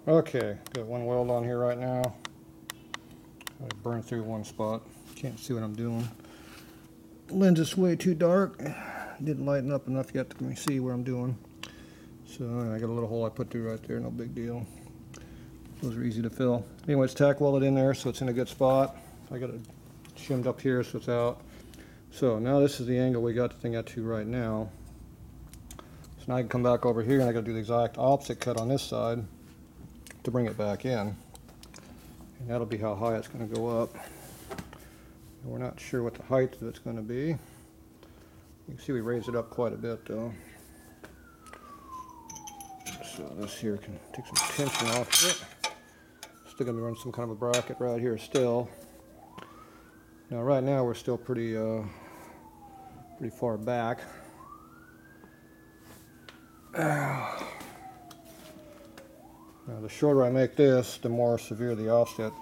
Okay, got one weld on here right now. I burned through one spot. Can't see what I'm doing. Lens is way too dark. Didn't lighten up enough yet to see what I'm doing. So I got a little hole I put through right there, no big deal. Those are easy to fill. Anyway, it's tack welded in there, so it's in a good spot. I got it shimmed up here so it's out. So now this is the angle we got the thing at to right now. So now I can come back over here and I got to do the exact opposite cut on this side to bring it back in. And that'll be how high it's going to go up. And we're not sure what the height of it's going to be. You can see we raised it up quite a bit though. So this here can take some tension off of it. Still going to run some kind of a bracket right here still. Now right now we're still pretty far back. Now the shorter I make this, the more severe the offset.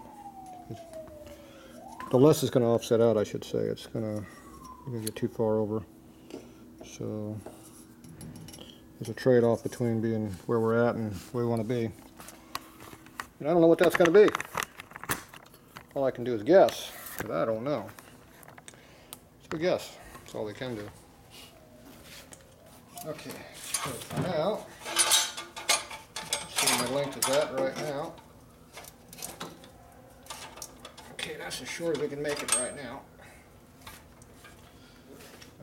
The less it's going to offset out, I should say. It's going to get too far over. So there's a trade-off between being where we're at and where we want to be. And I don't know what that's going to be. All I can do is guess, but I don't know. So guess. That's all we can do. Okay, so for now, see where my length is at right now. Okay, that's as short as we can make it right now.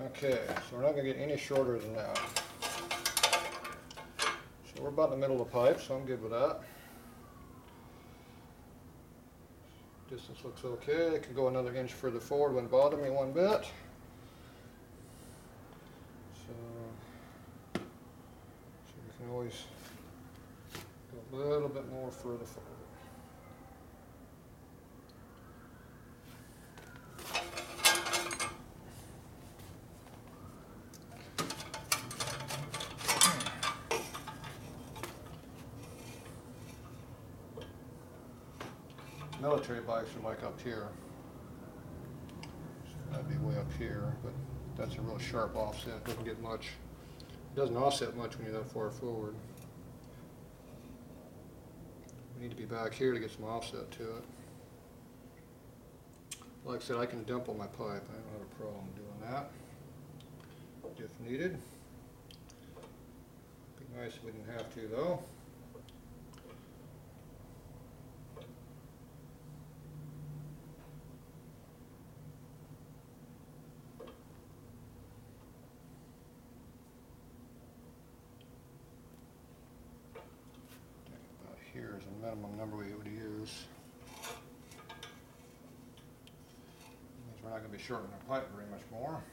Okay, so we're not going to get any shorter than that. So we're about in the middle of the pipe, so I'm good with that. Distance looks okay. It can go another inch further forward, wouldn't bother me one bit. So we can always go a little bit more further forward. Military bikes are like up here. So that'd be way up here, but that's a real sharp offset. It doesn't get much. It doesn't offset much when you're that far forward. We need to be back here to get some offset to it. Like I said, I can dimple my pipe. I don't have a problem doing that if needed. Be nice if we didn't have to though. Here is a minimum number we would use. Means we're not going to be shortening our pipe very much more.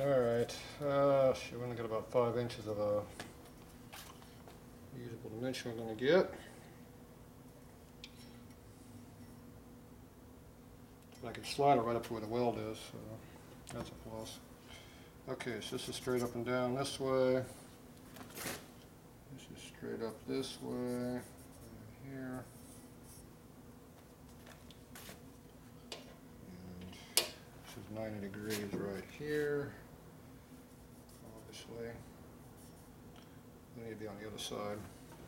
Alright, we're going to get about 5 inches of a usable dimension we're going to get. I can slide it right up to where the weld is, so that's a plus. Okay, so this is straight up and down this way. This is straight up this way, here. And this is 90 degrees right here. Obviously, we need to be on the other side.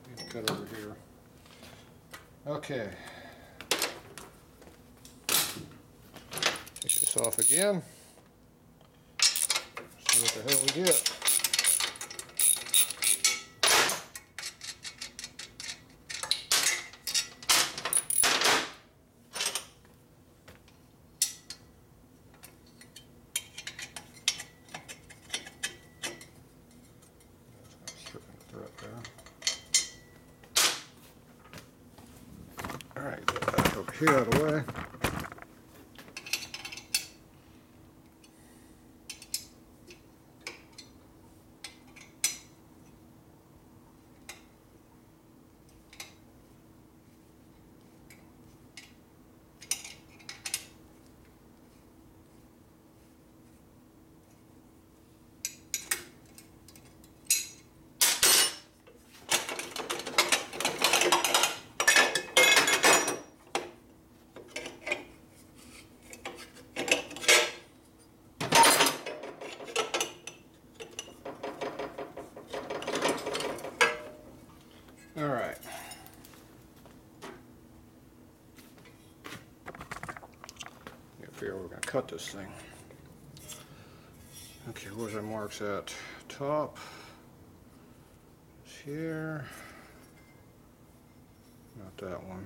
We need to cut over here. Okay. Take this off again. See what the hell we get. Alright, get back over here out of the way. here. We're going to cut this thing. Okay, where's our marks at? Top. It's here. Not that one.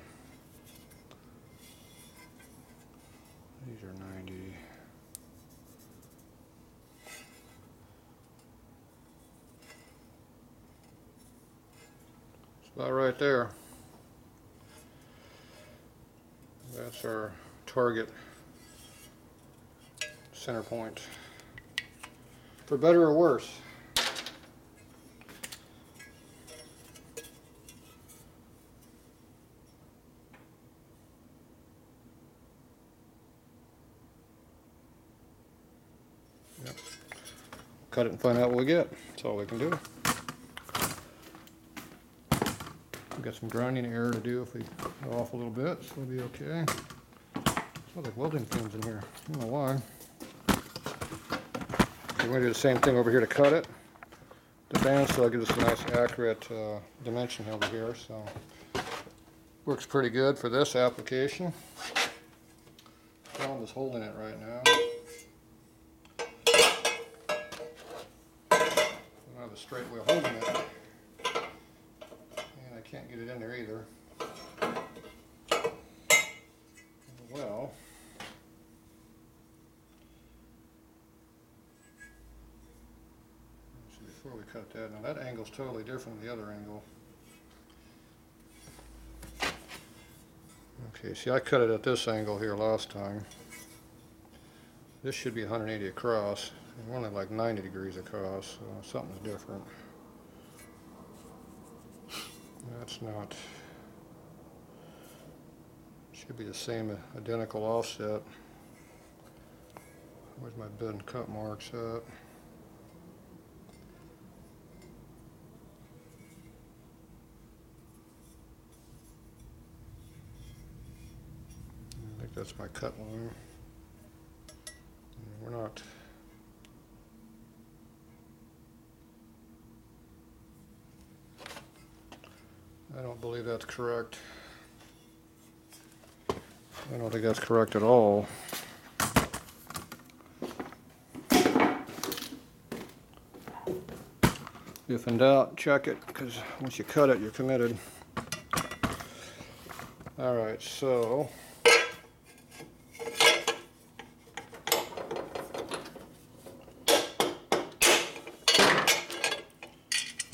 These are 90. It's about right there. That's our target center point. For better or worse. Yep. Cut it and find out what we get. That's all we can do. We've got some grinding error to do if we go off a little bit, so we'll be okay. Smells like welding fumes in here. I don't know why. We're going to do the same thing over here to cut it. The band, so I'll give us a nice accurate dimension over here. So works pretty good for this application. I'm just holding it right now. I don't have a straight way of holding it. And I can't get it in there either. Well, so before we cut that, now that angle's totally different than the other angle. Okay, see, I cut it at this angle here last time. This should be 180 across. We're only like 90 degrees across, so something's different. That's not. Should be the same identical offset. Where's my bed and cut marks at? I think that's my cut line. We're not. I don't believe that's correct. I don't think that's correct at all. If in doubt, check it, because once you cut it, you're committed. Alright, so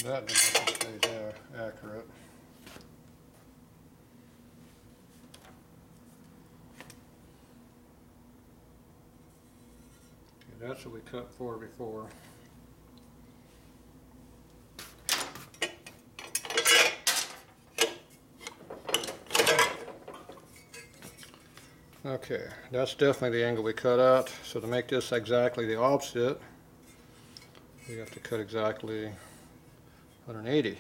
that dimension stays accurate. Okay, that's what we cut for before. Okay, that's definitely the angle we cut out. So to make this exactly the opposite, we have to cut exactly 180.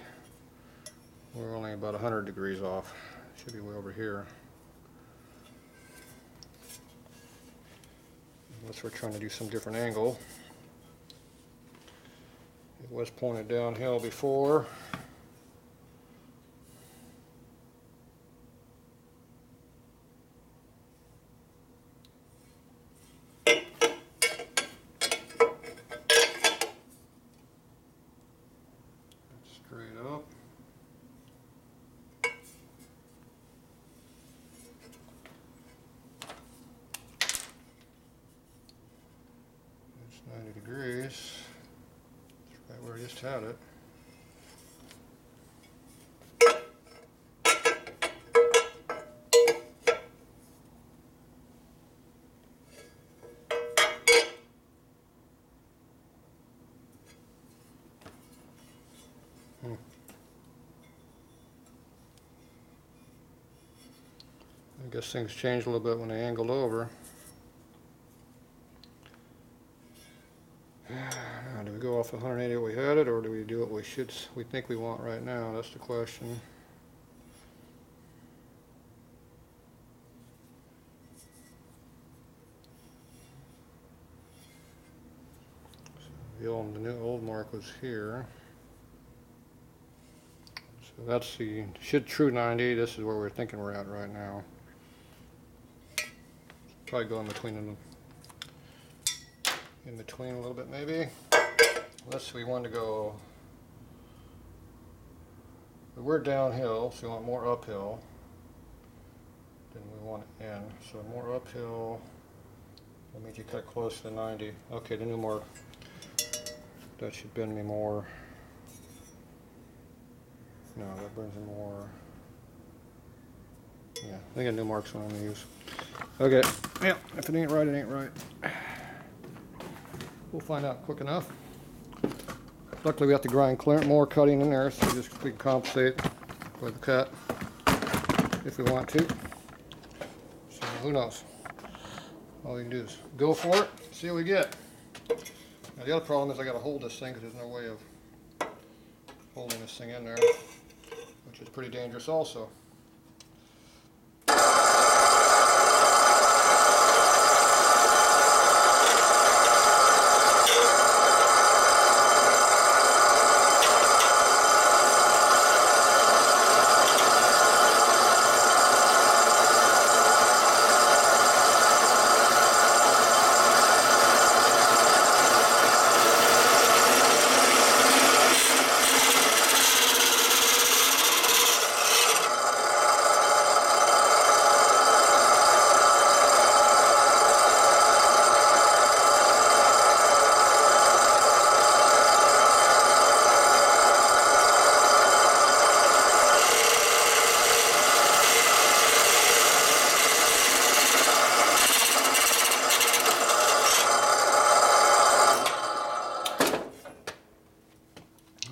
We're only about 100 degrees off. Should be way over here. Unless we're trying to do some different angle. It was pointed downhill before. Straight up. It's 90 degrees. That's right where I just had it. I guess things changed a little bit when they angled over. Now, do we go off 180 we had it, or do we do what we think we want right now? That's the question. So the new old mark was here. So that's the true 90. This is where we're thinking we're at right now. Probably go in between them. In between a little bit maybe. Unless we want to go, we're downhill, so we want more uphill than we want it in. So more uphill, that means you cut close to 90. Okay, the new mark, that should bend me more. No, that brings me more. Yeah, I think a new mark's what I'm gonna use. Okay, yeah, if it ain't right, it ain't right. We'll find out quick enough. Luckily we have to grind more cutting in there, so we can compensate with the cut if we want to. So who knows? All you can do is go for it, see what we get. Now the other problem is I gotta hold this thing because there's no way of holding this thing in there, which is pretty dangerous also.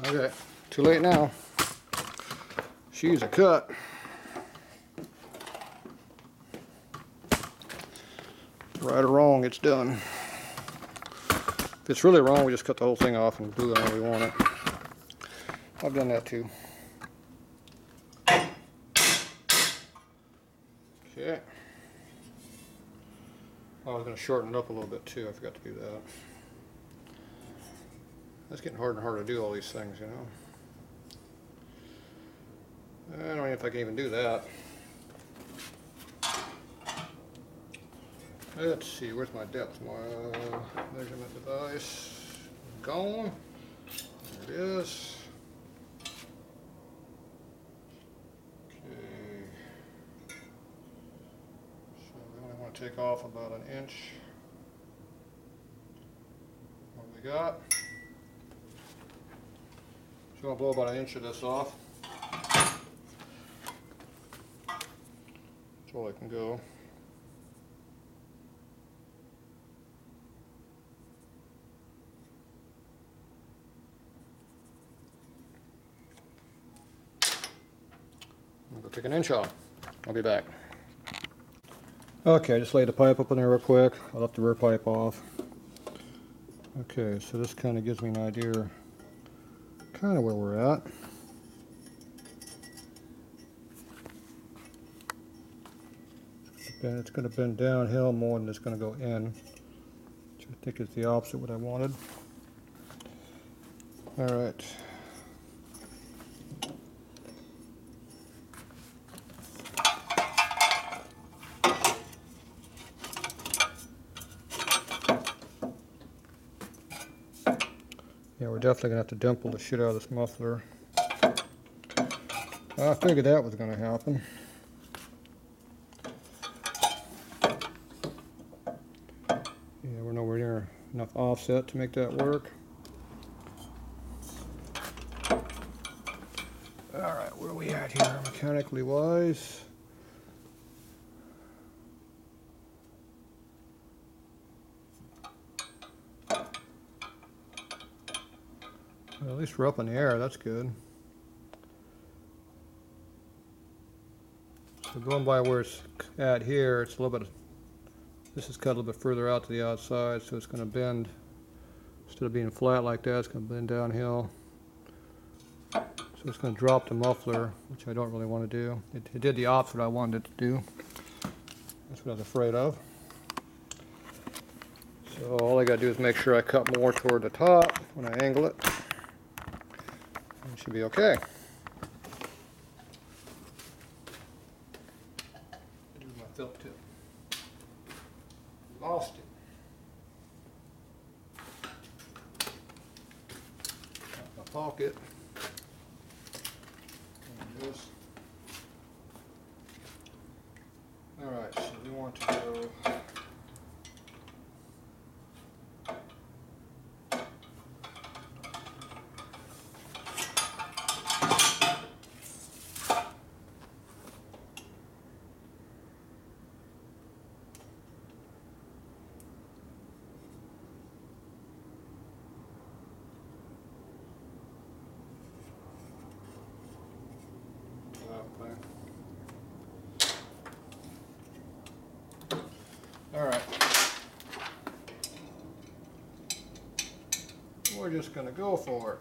Okay, too late now. She's a cut. Right or wrong, it's done. If it's really wrong, we just cut the whole thing off and glue it how we want it. I've done that too. Okay. I was going to shorten it up a little bit too. I forgot to do that. It's getting harder and harder to do all these things, you know. I don't know if I can even do that. Let's see, where's my depth measurement device? Gone. There it is. Okay. So we only want to take off about an inch. What we got? So I'm going to blow about an inch of this off. That's all I can go. I'm going to take an inch off. I'll be back. Okay, I just laid the pipe up in there real quick. I left the rear pipe off. Okay, so this kind of gives me an idea kind of where we're at. And it's going to bend downhill more than it's going to go in, which I think is the opposite of what I wanted. All right. Yeah, we're definitely going to have to dimple the shit out of this muffler. I figured that was going to happen. Yeah, we're nowhere near enough offset to make that work. Alright, where are we at here, mechanically wise? Well, at least we're up in the air, that's good. So going by where it's at here, it's a little bit, this is cut a little bit further out to the outside, so it's going to bend, instead of being flat like that, it's going to bend downhill. So it's going to drop the muffler, which I don't really want to do. It did the opposite I wanted it to do. That's what I was afraid of. So all I got to do is make sure I cut more toward the top when I angle it. It should be okay. Do my felt tip. Lost it. Got my pocket. And this. All right, so we want to go. All right, we're just going to go for it.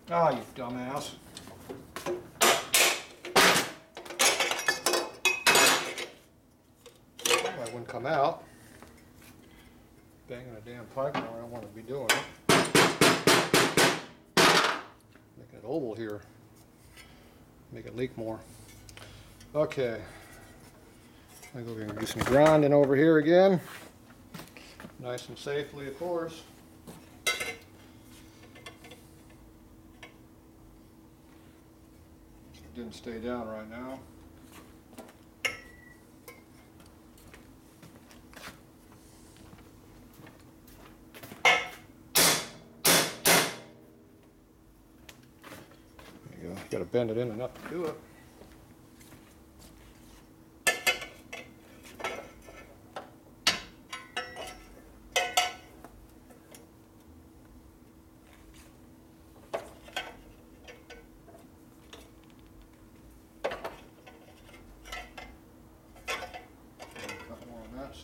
Ah, you dumbass. Well, that wouldn't come out. Banging a damn pipe where I don't want to be doing it. Making it oval here. Make it leak more. Okay. I go and do some grinding over here again. Nice and safely, of course. Didn't stay down right now. There you go. You got to bend it in enough to do it.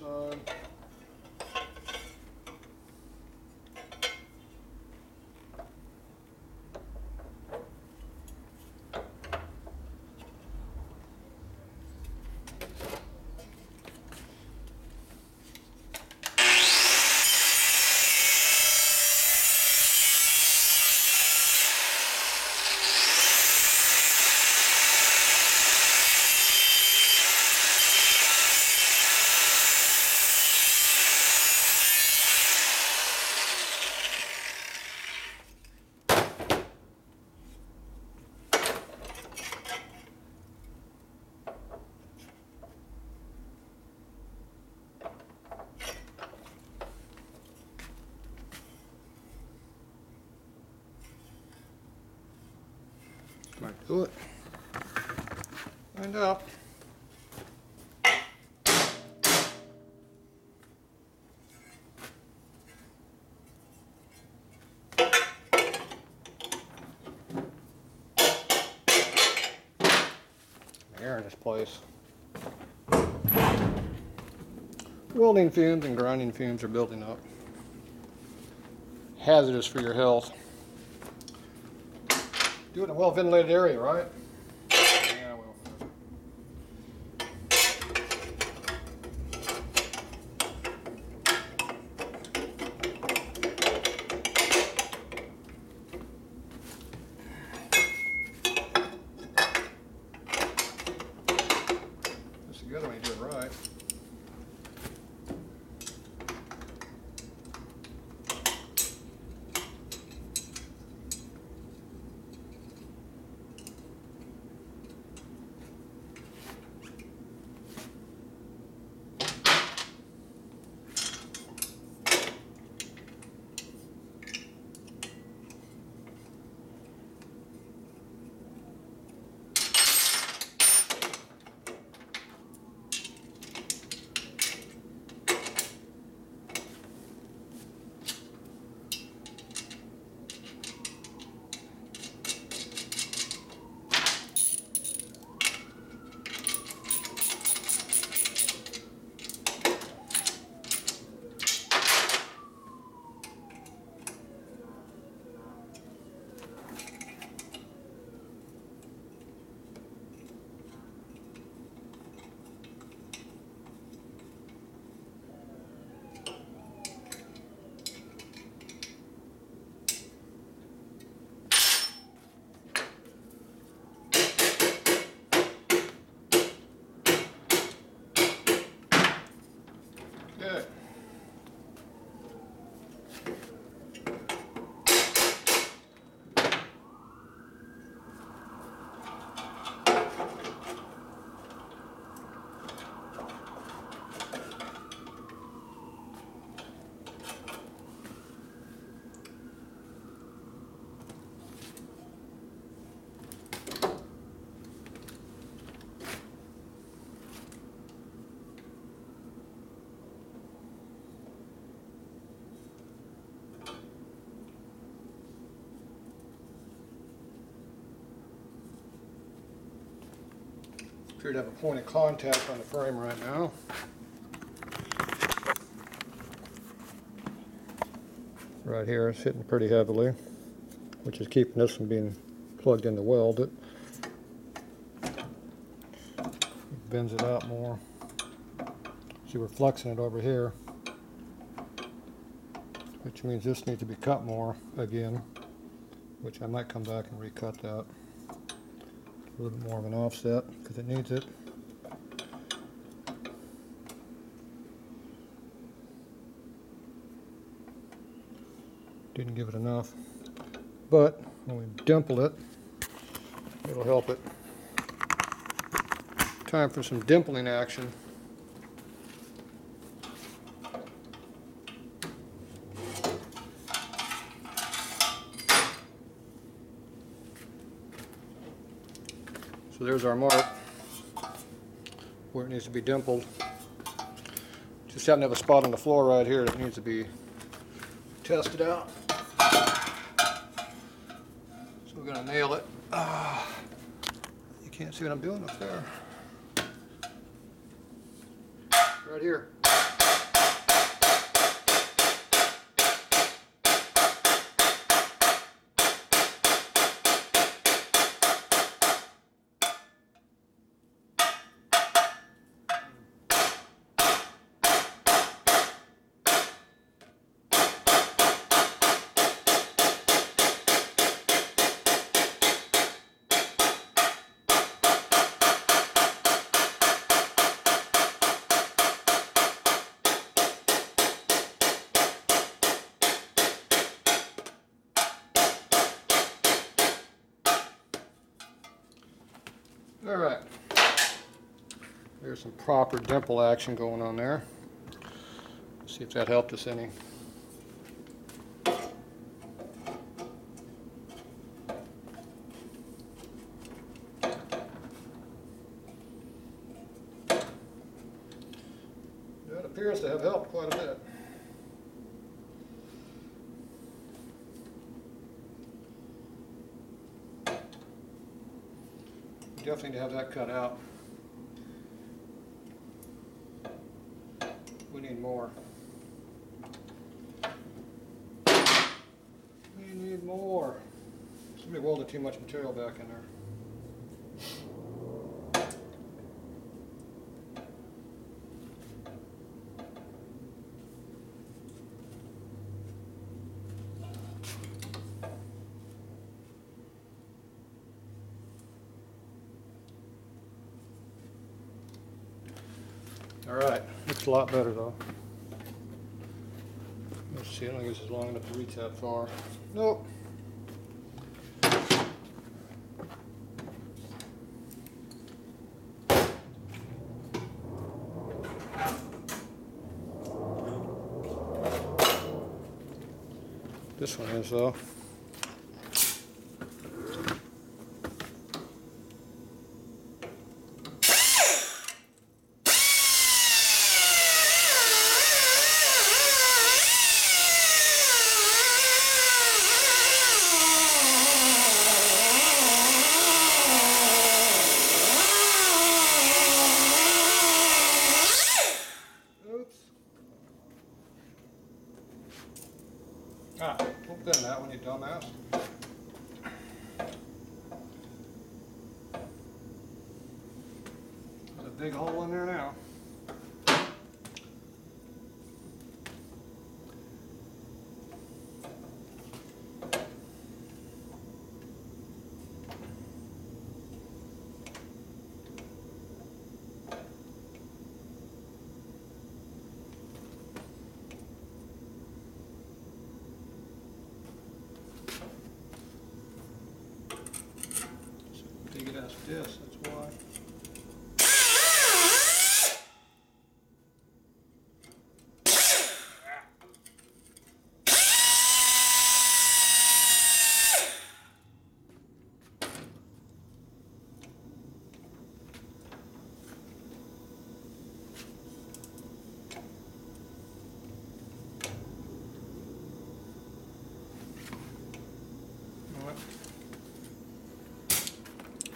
Side. Might do it. Find out. Air in this place. Welding fumes and grinding fumes are building up. Hazardous for your health. Do it in a well-ventilated area, right? Yeah, well. That's good when you do it right. appear to have a point of contact on the frame right now. Right here, it's hitting pretty heavily, which is keeping this from being plugged in to weld it. It bends it out more. See, we're flexing it over here, which means this needs to be cut more again, which I might come back and recut that. A little bit more of an offset because it needs it. Didn't give it enough, but when we dimple it, it'll help it. Time for some dimpling action. So there's our mark where it needs to be dimpled. Just happen to have a spot on the floor right here that needs to be tested out. So we're going to nail it. You can't see what I'm doing up there. Right here. All right, there's some proper dimple action going on there. Let's see if that helped us any. That appears to have helped quite a bit. Definitely need to have that cut out. We need more. We need more. Somebody welded too much material back in there. All right, looks a lot better though. Let's see, I don't think this is long enough to reach that far. Nope. This one is though. Ah, don't bend that one, you dumbass. There's a big hole in there now. Big ass disc, that's why.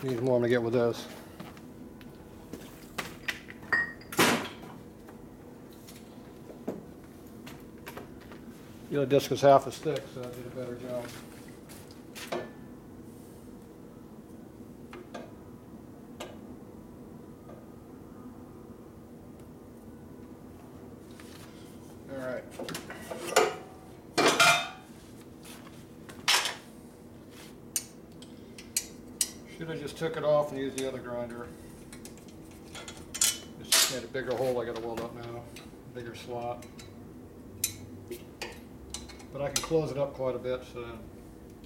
Need more to get with this. The other disc was half as thick, so I did a better job. Alright. Should have just took it off and used the other grinder. It's just made a bigger hole I gotta weld up now. Bigger slot. But I can close it up quite a bit, so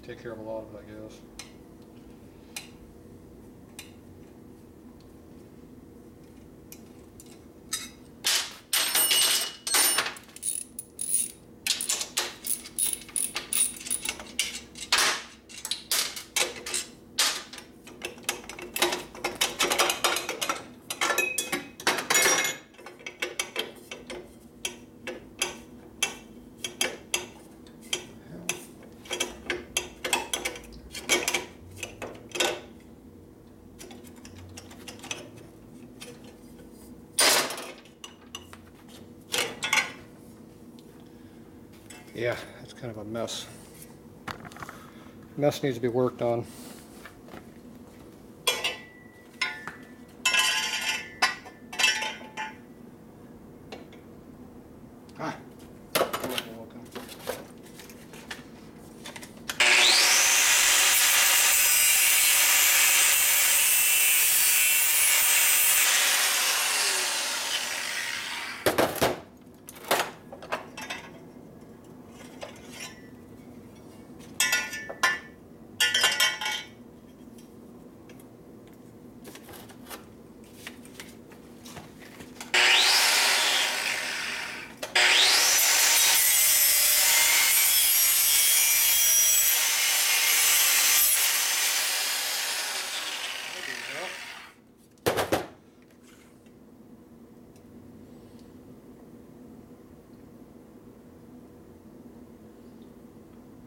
take care of a lot of it, I guess. Yeah, it's kind of a mess. Mess needs to be worked on. Ah.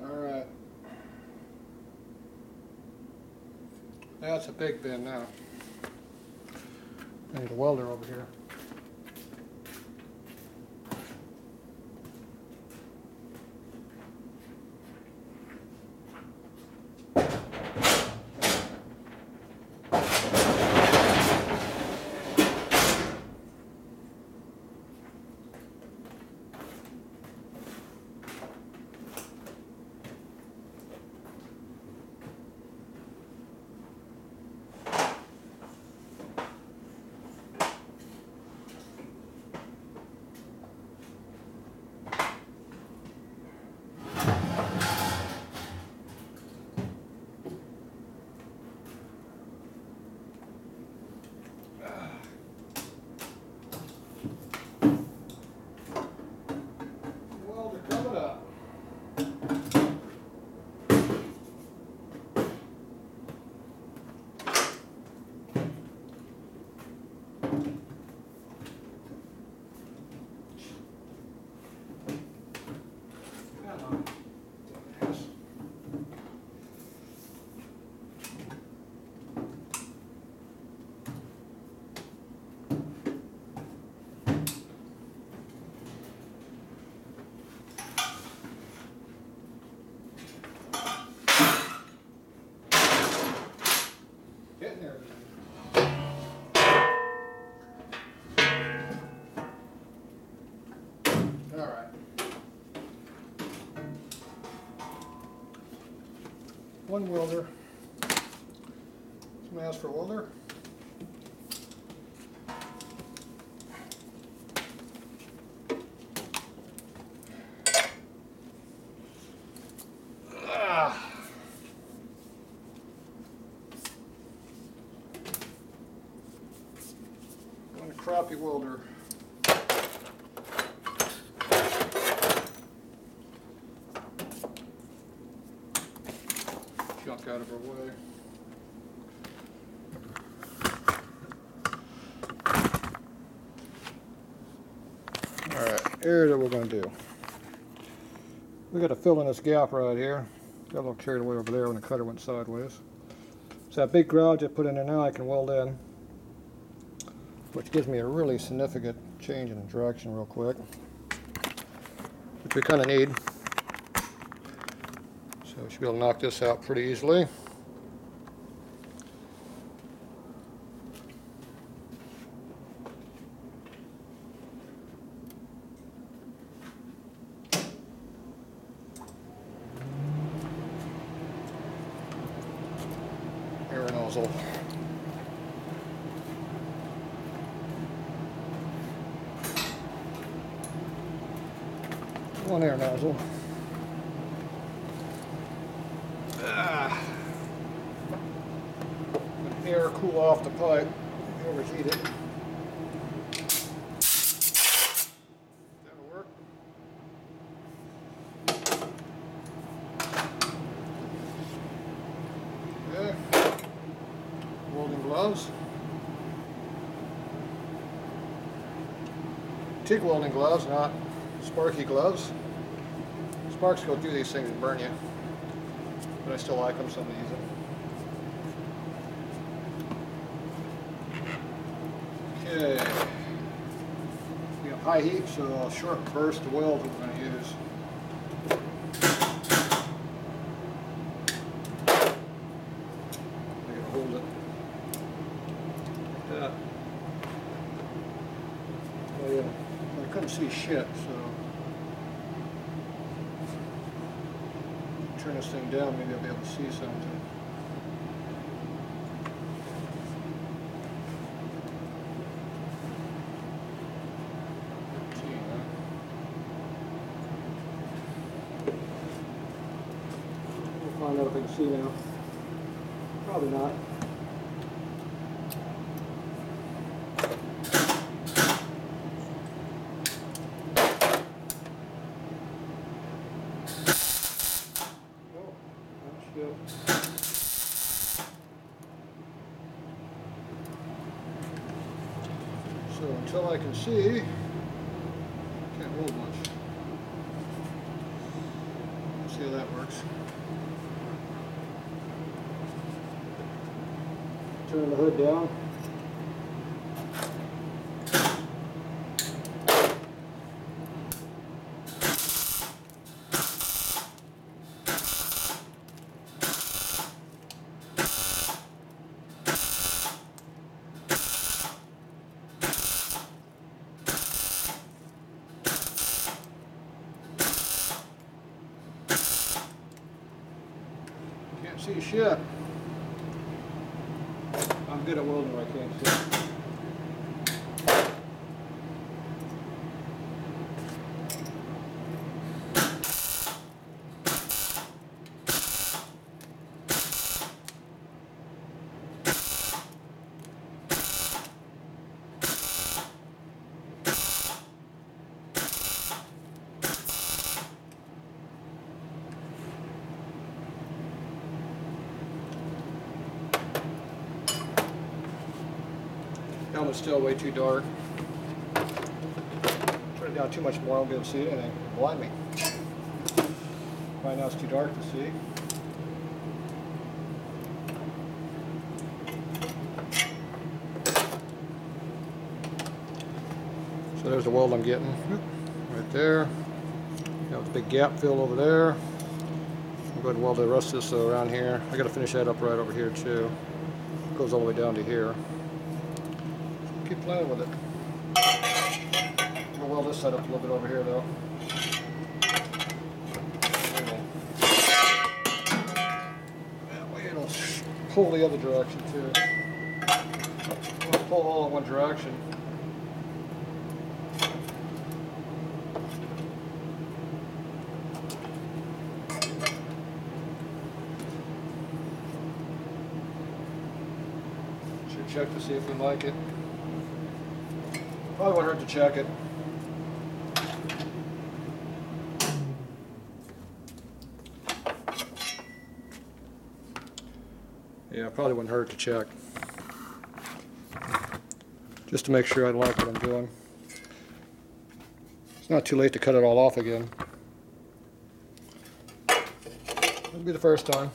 Alright. That's a big bin now. I need a welder over here. Alright. One welder. Somebody ask for a welder? One crappy welder. Junk out of our way. Alright, here's what we're going to do. We got to fill in this gap right here. Got a little carried away over there when the cutter went sideways. So that big gouge I put in there now I can weld in, which gives me a really significant change in direction real quick, which we kind of need. Should be able to knock this out pretty easily. Air nozzle. One air nozzle. Let air cool off the pipe. Overheat it. That'll work. Okay. Welding gloves. TIG welding gloves, not sparky gloves. Sparks go through these things and burn you, but I still like them, so I'm going to use them. Okay, we have high heat, so a short burst of weld we're going to use. I'm going to hold it like that. Oh yeah, I couldn't see shit, so turn this thing down, maybe I'll be able to see something. We'll find out if I can see now. Probably not. So until I can see, can't hold much. Let's see how that works. Turn the hood down. Can't see shit. I'm good at welding where I can't see. Helmet's still way too dark. Turn it down too much more, I won't be able to see anything. It'll blind me. Right now it's too dark to see. So there's the weld I'm getting. Right there. Got a big gap fill over there. I'll go ahead and weld the rest of this around here. I got to finish that up right over here too. It goes all the way down to here. Keep playing with it. I'm going to weld this side up a little bit over here though. That way it'll pull the other direction too. It'll pull all in one direction. Should check to see if we like it. Probably won't hurt to check it. Yeah, probably wouldn't hurt to check. Just to make sure I like what I'm doing. It's not too late to cut it all off again. It'll be the first time.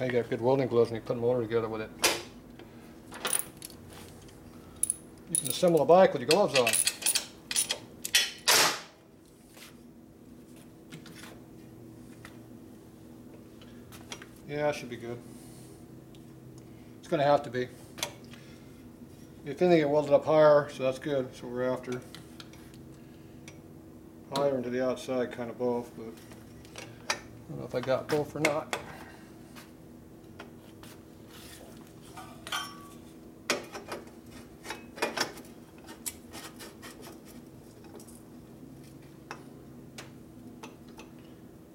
Now you got good welding gloves and you put the motor together with it. You can assemble a bike with your gloves on. Yeah, it should be good. It's going to have to be. If anything, it welded up higher, so that's good. That's what we're after. Higher into the outside, kind of both, but I don't know if I got both or not.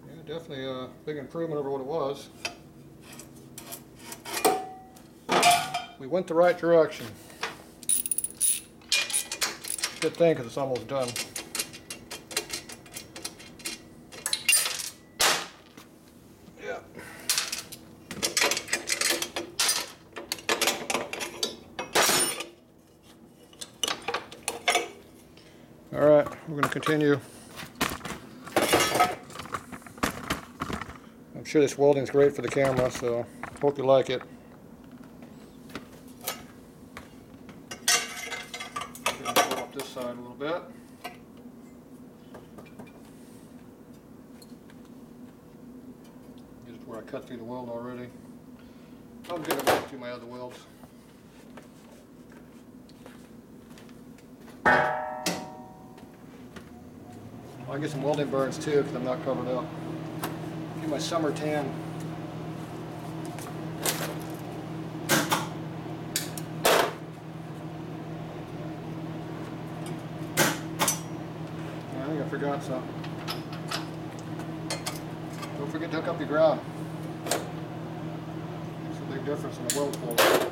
Yeah, definitely a big improvement over what it was. We went the right direction. Good thing, because it's almost done. Yeah. All right, we're going to continue. I'm sure this welding's great for the camera, so hope you like it. This side a little bit. This is where I cut through the weld already. I'm going to work through my other welds. I'll get some welding burns too because I'm not covered up. Get my summer tan. I think I forgot something. Don't forget to hook up your ground. Makes a big difference in the weld quality.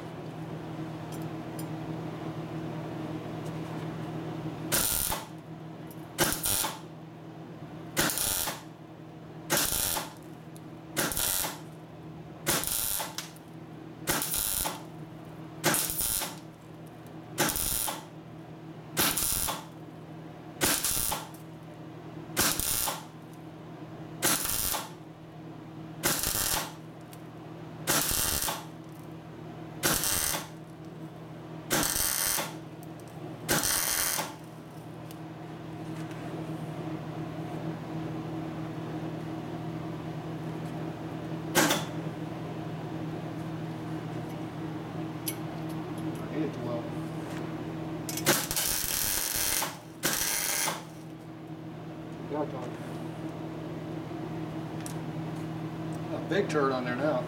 A big turd on there now.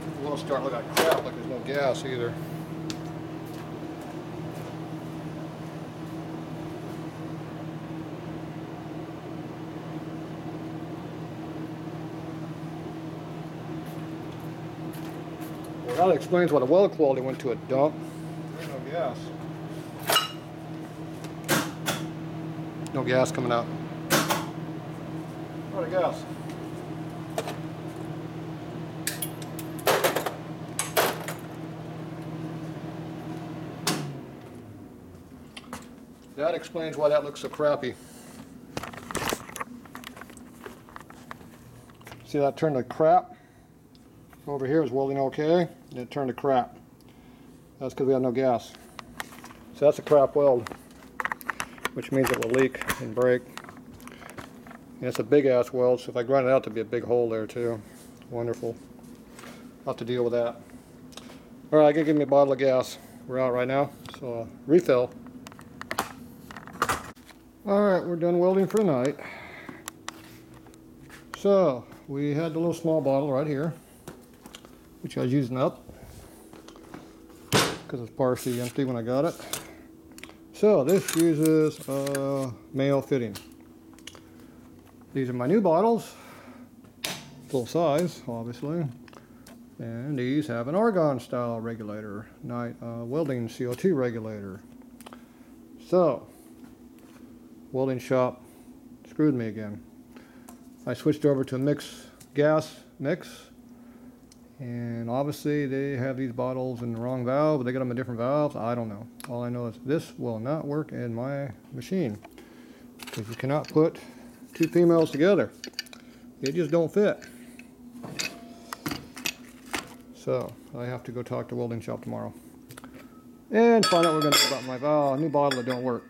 It won't start looking like crap, like there's no gas either. Well, that explains why the weld quality went to a dump. There's no gas. No gas coming out. What a gas. That explains why that looks so crappy. See that turned to crap? Over here is welding okay, and it turned to crap. That's because we have no gas. So that's a crap weld, which means it will leak and break. And it's a big ass weld, so if I grind it out, there'll be a big hole there too. Wonderful. I'll have to deal with that. Alright, I gotta give me a bottle of gas. We're out right now, so refill. Alright, we're done welding for the night. So, we had the little small bottle right here, which I was using up because it's partially empty when I got it. So this uses a male fitting. These are my new bottles, full size obviously, and these have an argon style regulator, welding CO2 regulator. So welding shop screwed me again. I switched over to a gas mix. And obviously they have these bottles in the wrong valve, but they got them in different valves. I don't know. All I know is this will not work in my machine, because you cannot put two females together. They just don't fit. So I have to go talk to Welding Shop tomorrow and find out what we're going to do about my valve. New bottle that don't work.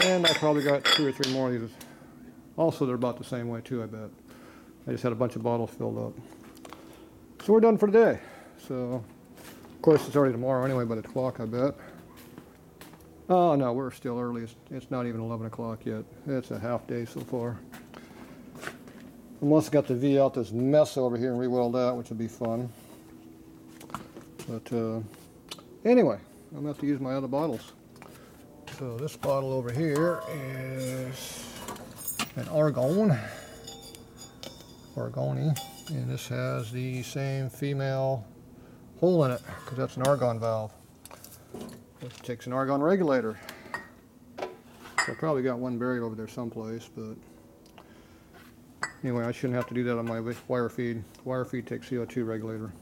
And I probably got 2 or 3 more of these. Also, they're about the same way too, I bet. I just had a bunch of bottles filled up. So we're done for today. So, of course, it's already tomorrow anyway by the clock, I bet. Oh no, we're still early. It's not even 11 o'clock yet. It's a half day so far. Unless I got the V out this mess over here and re-weld that, which would be fun. But anyway, I'm going to have to use my other bottles. So this bottle over here is an Argoni, and this has the same female hole in it, because that's an argon valve. This takes an argon regulator. So I probably got one buried over there someplace, but anyway, I shouldn't have to do that on my wire feed. Wire feed takes CO2 regulator.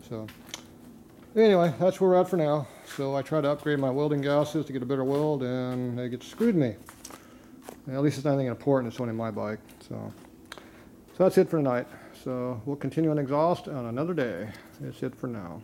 So anyway, that's where we're at for now. So I tried to upgrade my welding gases to get a better weld, and they get screwed me. At least it's not anything important. It's only my bike. So that's it for tonight. So we'll continue on exhaust on another day. That's it for now.